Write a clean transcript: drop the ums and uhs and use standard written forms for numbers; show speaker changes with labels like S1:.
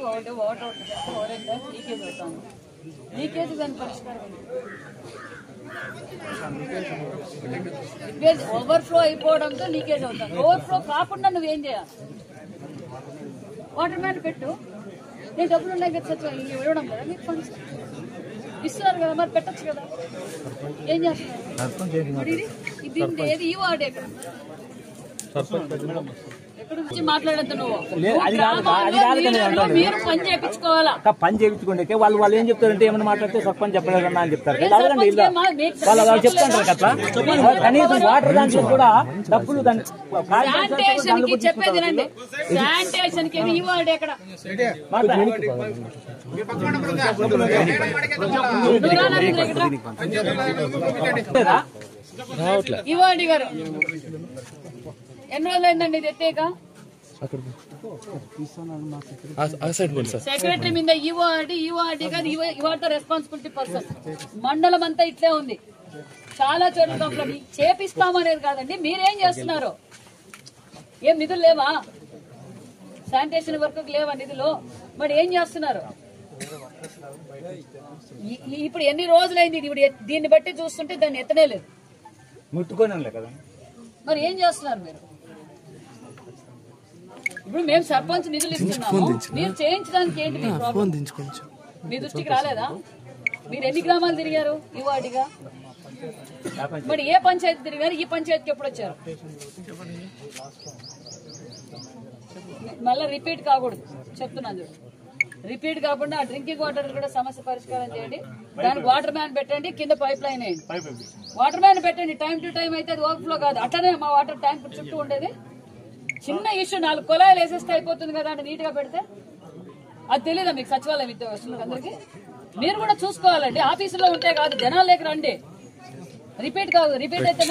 S1: Water leakage అవుతాను. Leakage దాని పరిష్కారం లీకేజ్ ఓవర్ఫ్లో అయిపోవడంతో లీకేజ్ అవుతాను. ఓవర్ఫ్లో కాకుండా నువ్వేం చేయాలి? వాటర్ మ్యాన్ పెట్టు. నేను డబ్బులు ఉన్నాయి కదా సార్ ఇవ్వడం కదా మీకు ఫండ్స్ ఇస్తున్నారు కదా, మరి పెట్టచ్చు కదా. ఏం చేస్తున్నారు? ఏది ఈ వార్డు ఎక్కడ నుంచి మాట్లాడద్దు నువ్వు. మీరు పని చేయించుకోవాలా?
S2: పని చేయించుకోండి. వాళ్ళు ఏం చెప్తారంటే ఏమైనా మాట్లాడితే సర్పంచ్ చెప్పలేదన్నా అని చెప్తారు. వాళ్ళు చెప్తారు కదా. కనీసం వాటర్ దాంట్లో కూడా డబ్బులు
S1: శానిటేషన్ కి చెప్పేదినండి. శానిటేషన్ కి ఈ వార్డు ఎక్కడ ఈ వార్డు గారు ఎన్ని రోజులు అయిందండి ఇది ఎత్తేక? సెక్రటరీ మీద ఈవార్డీ కాదు, ఈవార్డ్ రెస్పాన్సిబిలిటీ పర్సన్. మండలం అంతా ఇట్లే ఉంది. చాలా చోట్ల కంప్లైంట్ చేపిస్తామనేది కాదండి. మీరేం చేస్తున్నారు? ఏం నిధులు లేవా? శానిటేషన్ వర్క్ లేవా నిధులు? మరి ఏం చేస్తున్నారు? ఇప్పుడు ఎన్ని రోజులైంది? ఇప్పుడు దీన్ని బట్టి చూస్తుంటే దాన్ని ఎత్తనే లేదు.
S2: ముట్టుకోనే కదా.
S1: మరి ఏం చేస్తున్నారు మీరు? ఇప్పుడు మేము సర్పంచ్ నిధులు ఇస్తున్నాము, మీరు చేయించడానికి ఏంటి మీ ప్రాబ్లం? మీ దృష్టికి రాలేదా? మీరు ఎన్ని గ్రామాలు తిరిగారు ఈ వార్డుగా? మరి ఏ పంచాయతీ తిరిగారు? ఈ పంచాయతీకి ఎప్పుడు వచ్చారు? మళ్ళీ రిపీట్ కాకూడదు చెప్తున్నాను చూడు. రిపీట్ కాకుండా ఆ డ్రింకింగ్ వాటర్ కూడా సమస్య పరిష్కారం చేయండి. దానికి వాటర్ మ్యాన్ పెట్టండి, కింద పైప్ లైన్ వేయండి. వాటర్ మ్యాన్ పెట్టండి. టైం టు టైం అయితే అది ఓవర్ఫ్లో కాదు. అట్లనే మా వాటర్ ట్యాంక్ చుట్టూ ఉండేది. చిన్న ఇష్యూ 4 కుళాయిలు వేసేస్తే అయిపోతుంది కదా అంటే నీట్ గా పెడితే అది తెలీదా మీకు? సచివాలయం వస్తున్నారు అందరికి. మీరు కూడా చూసుకోవాలండి. ఆఫీసులో ఉంటే కాదు, జనాలు లేక రండి. రిపీట్ కాదు. రిపీట్ అయితే